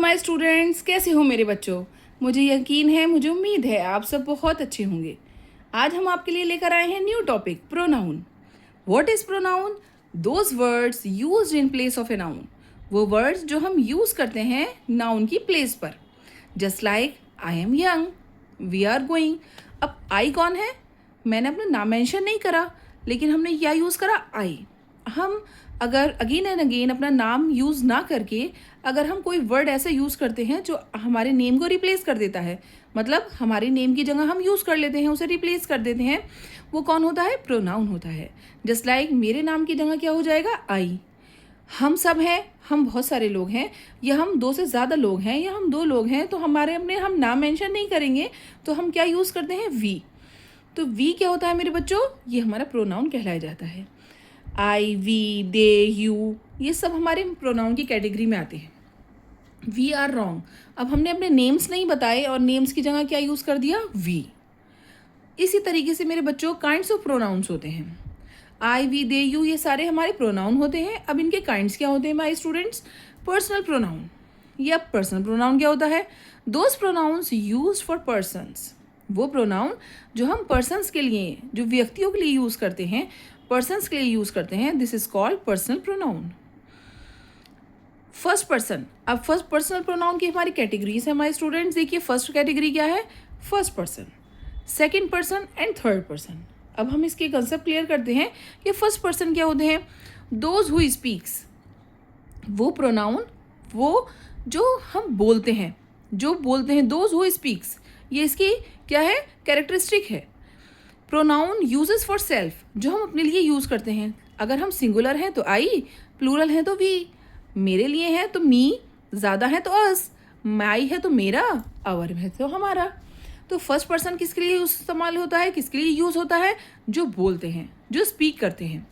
My students, कैसे हो मेरे बच्चों। मुझे यकीन है, मुझे उम्मीद है आप सब बहुत अच्छे होंगे। आज हम आपके लिए लेकर आए हैं new topic, pronoun. What is pronoun? Those words used in place of a noun. वो वर्ड्स जो हम यूज़ करते हैं नाउन की प्लेस पर। Just like I am young, we are going. अब आई कौन है? मैंने अपना नाम मेंशन नहीं करा, लेकिन हमने क्या यूज़ करा? आई। हम अगर अगेन एंड अगेन अपना नाम यूज़ ना करके अगर हम कोई वर्ड ऐसा यूज़ करते हैं जो हमारे नेम को रिप्लेस कर देता है, मतलब हमारे नेम की जगह हम यूज़ कर लेते हैं, उसे रिप्लेस कर देते हैं, वो कौन होता है? प्रोनाउन होता है। जस्ट लाइक मेरे नाम की जगह क्या हो जाएगा? आई। हम सब हैं, हम बहुत सारे लोग हैं, या हम दो से ज़्यादा लोग हैं, या हम दो लोग हैं, तो हमारे अपने हम नाम मेंशन नहीं करेंगे, तो हम क्या यूज़ करते हैं? वी। तो वी क्या होता है मेरे बच्चों? ये हमारा प्रोनाउन कहलाया जाता है। आई, वी, दे, यू, ये सब हमारे प्रोनाउन की कैटेगरी में आते हैं। We are wrong. अब हमने अपने नेम्स नहीं बताए और नेम्स की जगह क्या यूज़ कर दिया? वी। इसी तरीके से मेरे बच्चों काइंड्स ऑफ प्रोनाउंस होते हैं। आई, वी, दे, यू, ये सारे हमारे प्रोनाउन होते हैं। अब इनके काइंड्स क्या होते हैं माय स्टूडेंट्स? Personal pronoun. या पर्सनल प्रोनाउन क्या होता है? Those pronouns use for persons. वो प्रोनाउन जो हम पर्सन्स के लिए, जो व्यक्तियों के लिए यूज़ करते हैं, पर्सन्स के लिए यूज़ करते हैं, this is called personal pronoun. First person. अब फर्स्ट पर्सनल प्रोनाउन की हमारी कैटेगरीज है हमारे स्टूडेंट्स। देखिए फर्स्ट कैटेगरी क्या है? First person, second person and third person. अब हम इसके कंसेप्ट क्लियर करते हैं कि फर्स्ट पर्सन क्या होते हैं? Those who speaks. वो प्रोनाउन, वो जो हम बोलते हैं, जो बोलते हैं, दोज हु स्पीक्स, ये इसकी क्या है? कैरेक्टरिस्टिक है। प्रोनाउन यूजेस फॉर सेल्फ, जो हम अपने लिए यूज़ करते हैं। अगर हम सिंगुलर हैं तो आई, प्लूरल है तो वी, मेरे लिए है तो मी, ज़्यादा है तो अस, माई है तो मेरा, अवर है तो हमारा। तो फर्स्ट पर्सन किसके लिए इस्तेमाल होता है, किसके लिए यूज़ होता है? जो बोलते हैं, जो स्पीक करते हैं,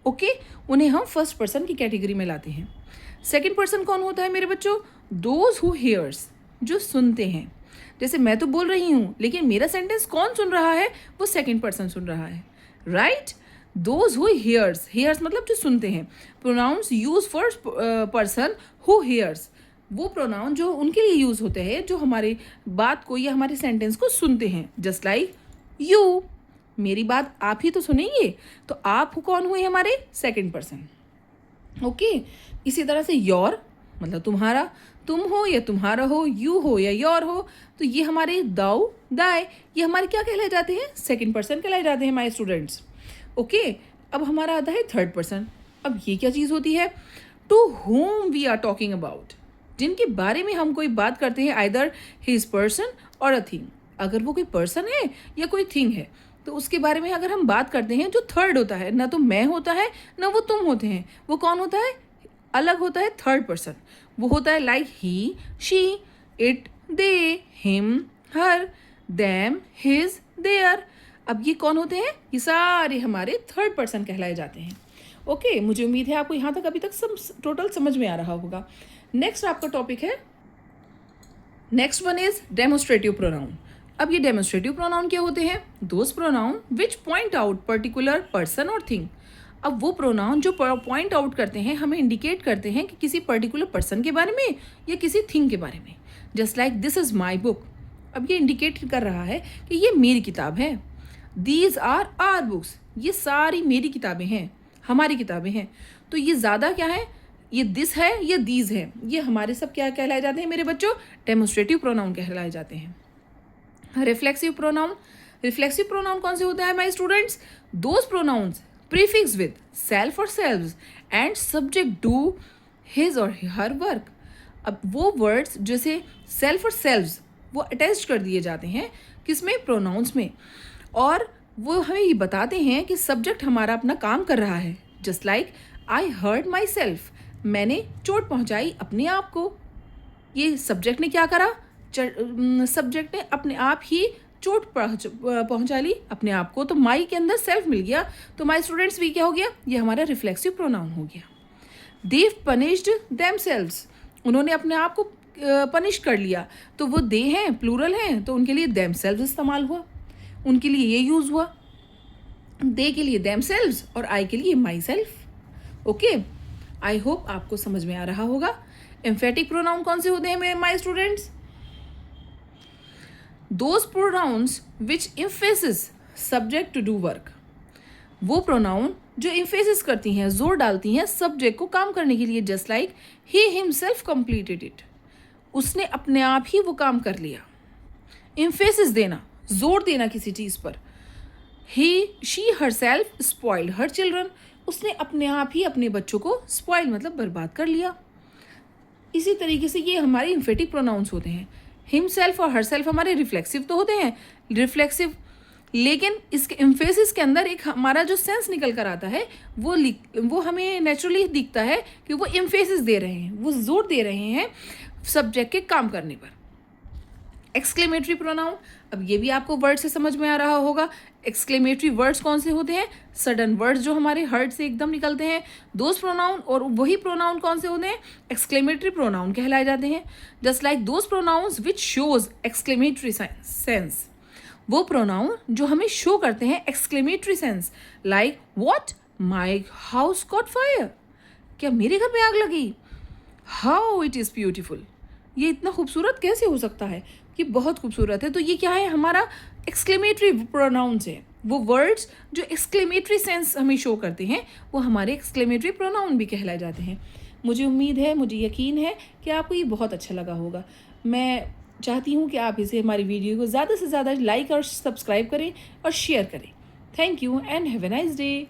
ओके, उन्हें हम फर्स्ट पर्सन की कैटेगरी में लाते हैं। सेकंड पर्सन कौन होता है मेरे बच्चों? दोज हु हियर्स, जो सुनते हैं। जैसे मैं तो बोल रही हूँ, लेकिन मेरा सेंटेंस कौन सुन रहा है? वो सेकंड पर्सन सुन रहा है, right? Those who hears, hears मतलब जो सुनते हैं। Pronouns use for person who hears, वो प्रोनाउन जो उनके लिए यूज होते हैं जो हमारी बात को या हमारे सेंटेंस को सुनते हैं। जस्ट लाइक यू, मेरी बात आप ही तो सुनेंगे, तो आप कौन हुए? हमारे सेकंड पर्सन, ओके। इसी तरह से योर मतलब तुम्हारा, तुम हो या तुम्हारा हो, यू हो या योर हो, तो ये हमारे दाऊ, दाए, ये हमारे क्या कहलाए जाते हैं? सेकंड पर्सन कहलाए जाते हैं माय स्टूडेंट्स, ओके। अब हमारा आता है थर्ड पर्सन। अब ये क्या चीज़ होती है? To whom we are talking about, जिनके बारे में हम कोई बात करते हैं, आइदर हिज पर्सन और अ थिंग। अगर वो कोई पर्सन है या कोई थिंग है, तो उसके बारे में अगर हम बात करते हैं, जो थर्ड होता है, ना तो मैं होता है ना वो तुम होते हैं, वो कौन होता है? अलग होता है थर्ड पर्सन। वो होता है like he, she, it, they, him, her, them, his, their. अब ये कौन होते हैं? ये सारे हमारे थर्ड पर्सन कहलाए जाते हैं, ओके। मुझे उम्मीद है आपको यहाँ तक अभी तक सब टोटल समझ में आ रहा होगा। नेक्स्ट आपका टॉपिक है, next one is demonstrative pronoun. अब ये डेमोस्ट्रेटिव प्रोनाउन क्या होते हैं? Those pronoun which point out particular person और थिंग। अब वो प्रोनाउन जो पॉइंट आउट करते हैं, हमें इंडिकेट करते हैं कि किसी पर्टिकुलर पर्सन के बारे में या किसी थिंग के बारे में। Just like this is my book. अब ये इंडिकेट कर रहा है कि ये मेरी किताब है। दीज आर आर बुक्स, ये सारी मेरी किताबें हैं, हमारी किताबें हैं। तो ये ज़्यादा क्या है? ये दिस है, ये दीज है, ये हमारे सब क्या कहलाए जाते हैं मेरे बच्चों? डेमोस्ट्रेटिव प्रोनाउन कहलाए जाते हैं। Reflexive pronoun. रिफ्लेक्सिव प्रोनाउन कौन से होता है my students? Those pronouns prefix with self और selves and subject do his और हर वर्क। अब वो वर्ड्स जैसे सेल्फ और सेल्व्स वो अटैच कर दिए जाते हैं किसमें? प्रोनाउंस में, और वो हमें ये बताते हैं कि सब्जेक्ट हमारा अपना काम कर रहा है। Just like I hurt myself, मैंने चोट पहुंचाई अपने आप को। ये सब्जेक्ट ने क्या करा? सब्जेक्ट ने अपने आप ही चोट पहुंचा ली अपने आप को, तो माई के अंदर सेल्फ मिल गया, तो माई स्टूडेंट्स भी क्या हो गया? ये हमारा रिफ्लेक्सिव प्रोनाउन हो गया। दे पनिश्ड देमसेल्व्स, उन्होंने अपने आप को पनिश कर लिया, तो वो दे हैं, प्लूरल हैं, तो उनके लिए देमसेल्व्स इस्तेमाल हुआ, उनके लिए ये यूज़ हुआ। दे के लिए देमसेल्व्स और आई के लिए my self, okay. I hope आपको समझ में आ रहा होगा। एम्फेटिक प्रोनाउन कौन से होते हैं मेरे my students? Those pronouns which emphasis subject to do work. वो प्रोनाउन जो एम्फेसिस करती हैं, जोर डालती हैं सब्जेक्ट को काम करने के लिए। Just like he himself completed it, उसने अपने आप ही वो काम कर लिया। एम्फेसिस देना, जोर देना किसी चीज़ पर। He she herself spoiled her children, उसने अपने आप ही अपने बच्चों को स्पॉइल मतलब बर्बाद कर लिया। इसी तरीके से ये हमारे इम्फेटिक प्रोनाउंस होते हैं। हिमसेल्फ और हरसेल्फ हमारे रिफ्लेक्सिव तो होते हैं, रिफ्लेक्सिव, लेकिन इसके एम्फेसिस के अंदर एक हमारा जो सेंस निकल कर आता है वो हमें नेचुरली दिखता है कि वो एम्फेसिस दे रहे हैं, वो जोर दे रहे हैं सब्जेक्ट के काम करने पर। एक्सक्लेमेटरी प्रोनाउन, अब ये भी आपको वर्ड से समझ में आ रहा होगा। एक्सक्लेमेटरी वर्ड्स कौन से होते हैं? सडन वर्ड्स जो हमारे हर्ट से एकदम निकलते हैं, दोज प्रोनाउन। और वही प्रोनाउन कौन से होते हैं? एक्सक्लेमेटरी प्रोनाउन कहलाए जाते हैं। Just like those pronouns which shows exclamatory sense, वो प्रोनाउन जो हमें शो करते हैं exclamatory sense, like what, my house caught fire, क्या मेरे घर पे आग लगी, हाउ इट इज़ ब्यूटीफुल, ये इतना खूबसूरत कैसे हो सकता है, ये बहुत खूबसूरत है। तो ये क्या है? हमारा एक्सक्लेमेटरी प्रोनाउंस है। वो वर्ड्स जो एक्सक्लेमेटरी सेंस हमें शो करते हैं वो हमारे एक्सक्लेमेटरी प्रोनाउन भी कहलाए जाते हैं। मुझे उम्मीद है, मुझे यकीन है कि आपको ये बहुत अच्छा लगा होगा। मैं चाहती हूँ कि आप इसे, हमारी वीडियो को ज़्यादा से ज़्यादा लाइक और सब्सक्राइब करें और शेयर करें। Thank you and have a nice day.